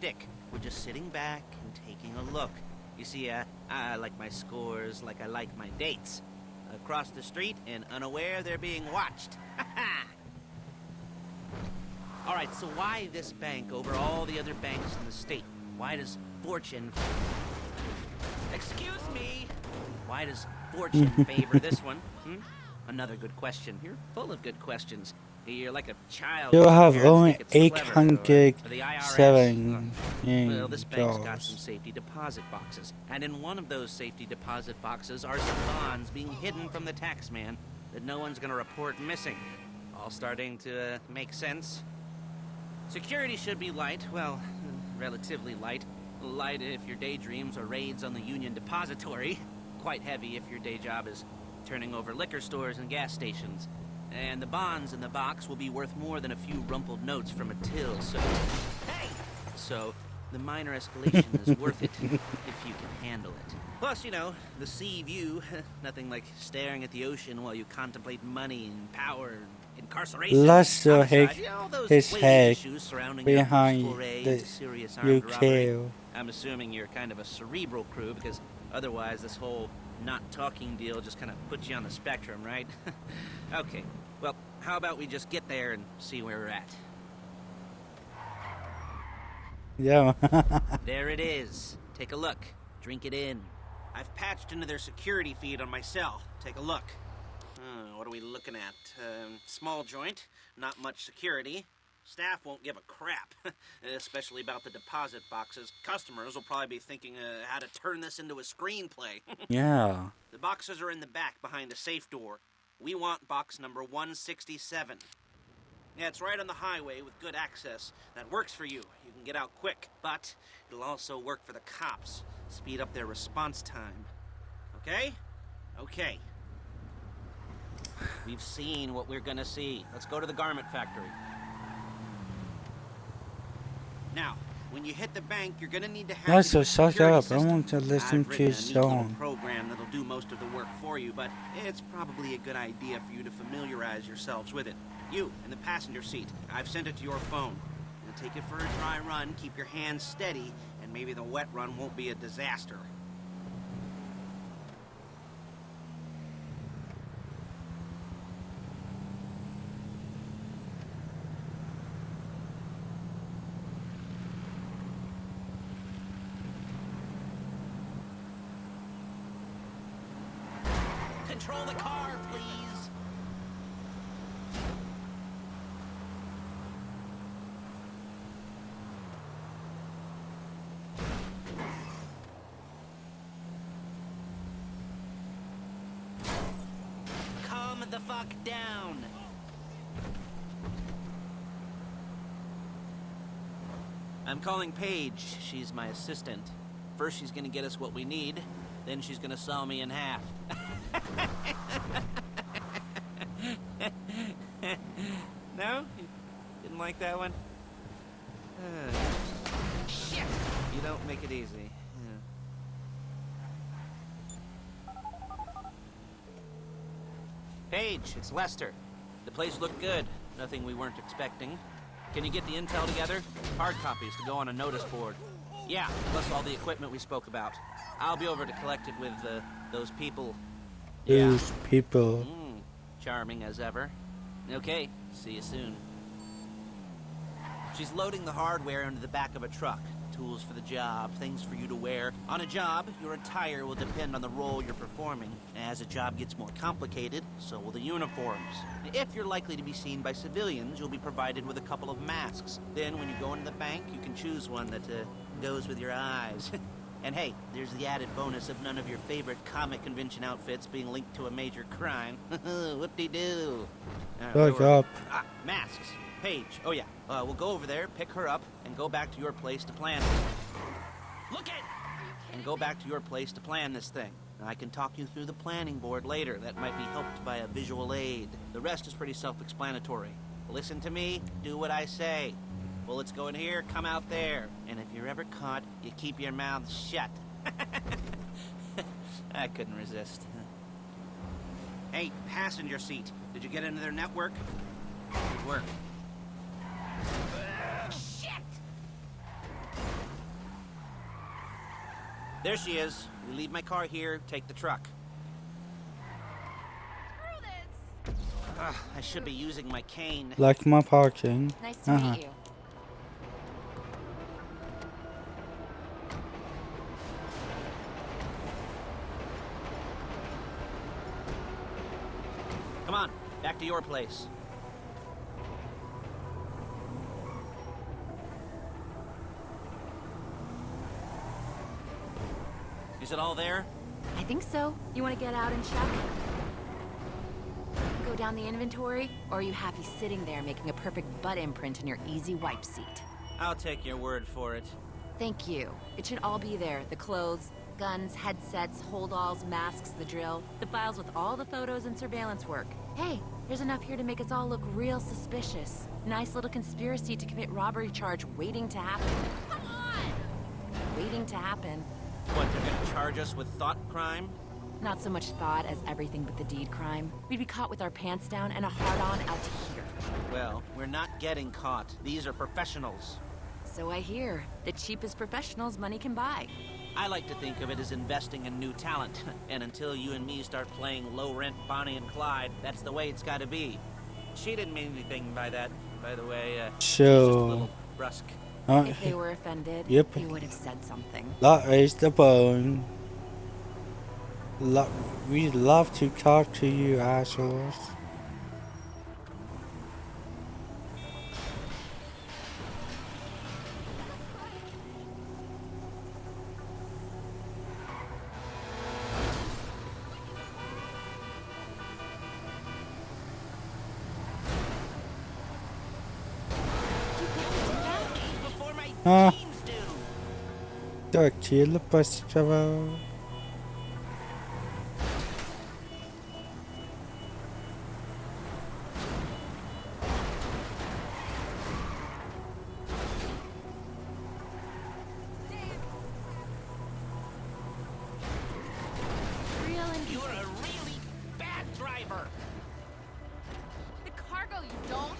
shtick. We're just sitting back and taking a look. You see, I like my scores like I like my dates. Across the street and unaware they're being watched. All right, so why this bank over all the other banks in the state? Why does Fortune... Excuse me! Why does Fortune favor this one? Another good question. You're full of good questions. You're like a child. You have only $807. 807 Well, this bank's got some safety deposit boxes. And in one of those safety deposit boxes are some bonds being hidden from the tax man that no one's gonna report missing. All starting to make sense. Security should be light. Well, relatively light. Light if your daydreams are raids on the Union Depository. Quite heavy if your day job is turning over liquor stores and gas stations. And the bonds in the box will be worth more than a few rumpled notes from a till, so... Hey! So, the minor escalation is worth it, if you can handle it. Plus, you know, the sea view, nothing like staring at the ocean while you contemplate money and power and incarceration. Let's his head behind the UK. I'm assuming you're kind of a cerebral crew, because otherwise this whole not talking deal just kind of puts you on the spectrum, right? Okay, well, how about we just get there and see where we're at? Yeah. There it is. Take a look. Drink it in. I've patched into their security feed on my cell. Take a look. What are we looking at? Small joint, not much security. Staff won't give a crap, especially about the deposit boxes. Customers will probably be thinking how to turn this into a screenplay. Yeah. The boxes are in the back behind the safe door. We want box number 167. Yeah, it's right on the highway with good access. That works for you. You can get out quick, but it'll also work for the cops. Speed up their response time. Okay? Okay. We've seen what we're gonna see. Let's go to the garment factory. Now, when you hit the bank, you're gonna need to have Also, shut up. I want to listen to his song. Program that'll do most of the work for you, but it's probably a good idea for you to familiarize yourselves with it. You, in the passenger seat, I've sent it to your phone. You'll take it for a dry run, keep your hands steady, and maybe the wet run won't be a disaster. Control the car, please. Calm the fuck down. I'm calling Paige. She's my assistant. First she's gonna get us what we need, then she's gonna saw me in half. No? You didn't like that one? Shit! You don't make it easy. Yeah. Paige, it's Lester. The place looked good. Nothing we weren't expecting. Can you get the intel together? Hard copies to go on a notice board. Yeah, plus all the equipment we spoke about. I'll be over to collect it with those people. Those people. Charming as ever. Okay, see you soon. She's loading the hardware into the back of a truck. Tools for the job, things for you to wear. On a job, your attire will depend on the role you're performing. As a job gets more complicated, so will the uniforms. If you're likely to be seen by civilians, you'll be provided with a couple of masks. Then when you go into the bank, you can choose one that goes with your eyes. And hey, there's the added bonus of none of your favorite comic convention outfits being linked to a major crime. Whoop-de-doo. Shut up. Masks. Paige. Oh yeah. We'll go over there, pick her up, and go back to your place to plan it. Look at! And go back to your place to plan this thing. I can talk you through the planning board later. That might be helped by a visual aid. The rest is pretty self-explanatory. Listen to me, do what I say. Bullets go in here, come out there. And if you're ever caught, you keep your mouth shut. I couldn't resist. Hey, passenger seat. Did you get into their network? Good work. Shit! There she is. We leave my car here, take the truck. Screw this! I should be using my cane. Like my parking. Nice to meet you. Come on, back to your place. Is it all there? I think so. You want to get out and check? Go down the inventory, or are you happy sitting there making a perfect butt imprint in your easy wipe seat? I'll take your word for it. Thank you. It should all be there. The clothes, guns, headsets, holdalls, masks, the drill. The files with all the photos and surveillance work. Hey, there's enough here to make us all look real suspicious. Nice little conspiracy to commit robbery charge waiting to happen. Come on! Waiting to happen. What, they're gonna charge us with thought crime? Not so much thought as everything but the deed crime. We'd be caught with our pants down and a hard-on out to here. Well, we're not getting caught. These are professionals. So I hear. The cheapest professionals money can buy. I like to think of it as investing in new talent. And until you and me start playing low-rent Bonnie and Clyde, that's the way it's gotta be. She didn't mean anything by that, by the way. She's just a So, little brusque. If they were offended, Yep. you would have said something. that is the bone. We'd love to talk to you, assholes. Before my Ah. jeans do. Daquilo passava. Real and You're a really bad driver. the cargo, you don't.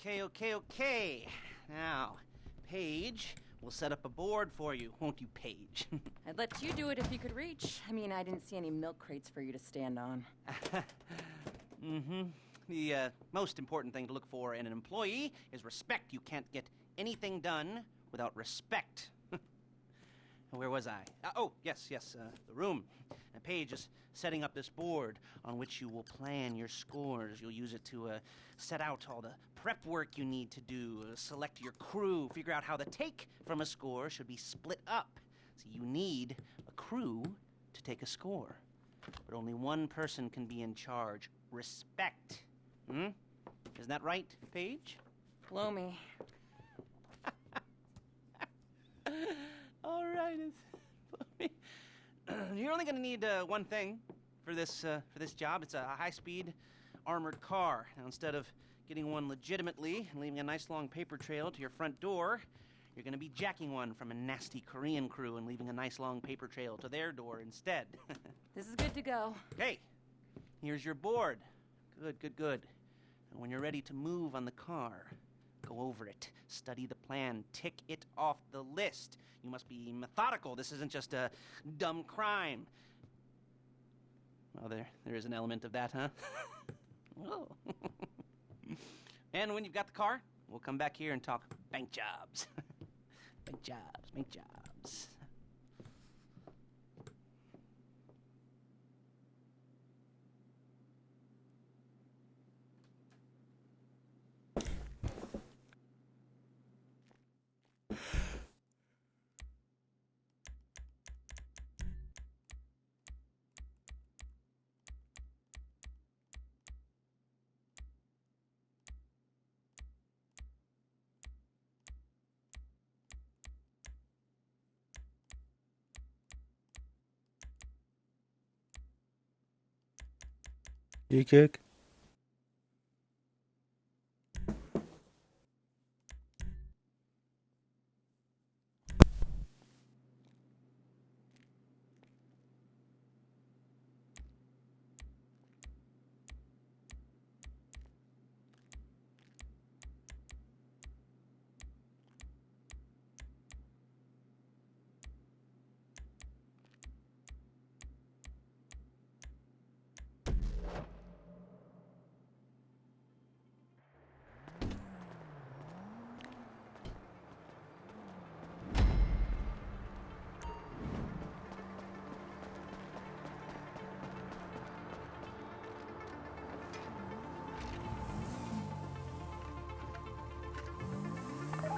Okay. Now, Paige, we'll set up a board for you, won't you, Paige? I'd let you do it if you could reach. I mean, I didn't see any milk crates for you to stand on. Mm-hmm. The most important thing to look for in an employee is respect. You can't get anything done without respect. Where was I? Yes, the room. And Paige is setting up this board on which you will plan your scores. You'll use it to set out all the prep work you need to do, select your crew, figure out how the take from a score should be split up. So you need a crew to take a score. But only one person can be in charge. Respect. Hmm? Isn't that right, Paige? Blow me. All right. You're only going to need one thing for this job. It's a high-speed armored car. Now, instead of getting one legitimately and leaving a nice long paper trail to your front door, you're going to be jacking one from a nasty Korean crew and leaving a nice long paper trail to their door instead. This is good to go. Hey, here's your board. Good. And when you're ready to move on the car, go over it, study the plan, tick it off the list. You must be methodical. This isn't just a dumb crime. Well, there is an element of that, huh? Oh. And when you've got the car, we'll come back here and talk bank jobs. Bank jobs. You cook?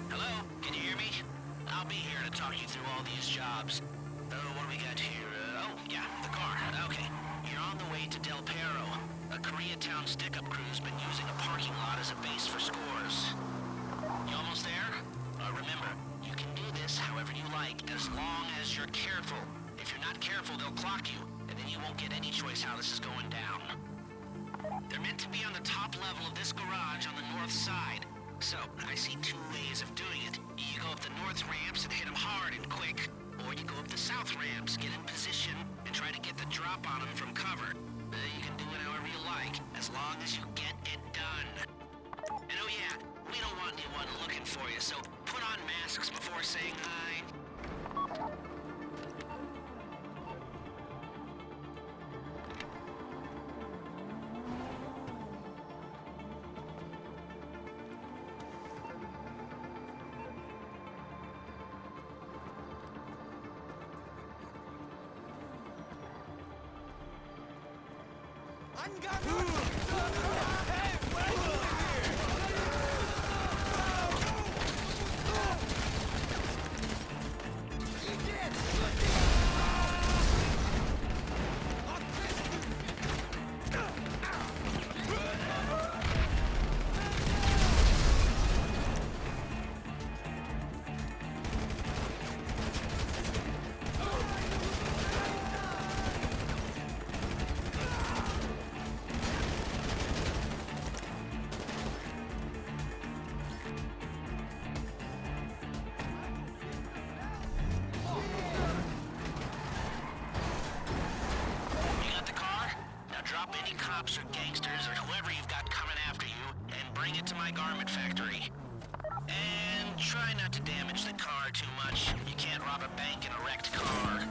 Hello? Can you hear me? I'll be here to talk you through all these jobs. What do we got here? Oh, yeah, the car. Okay. You're on the way to Del Perro. A Koreatown stick-up crew's been using a parking lot as a base for scores. You almost there? Remember, you can do this however you like, as long as you're careful. If you're not careful, they'll clock you, and then you won't get any choice how this is going down. They're meant to be on the top level of this garage on the north side. So, I see two ways of doing it. You go up the north ramps and hit them hard and quick, or you go up the south ramps, get in position, and try to get the drop on them from cover. You can do it however you like, as long as you get it done. And oh yeah, we don't want anyone looking for you, so put on masks before saying hi. Drop any cops or gangsters or whoever you've got coming after you and bring it to my garment factory. And try not to damage the car too much. You can't rob a bank in a wrecked car.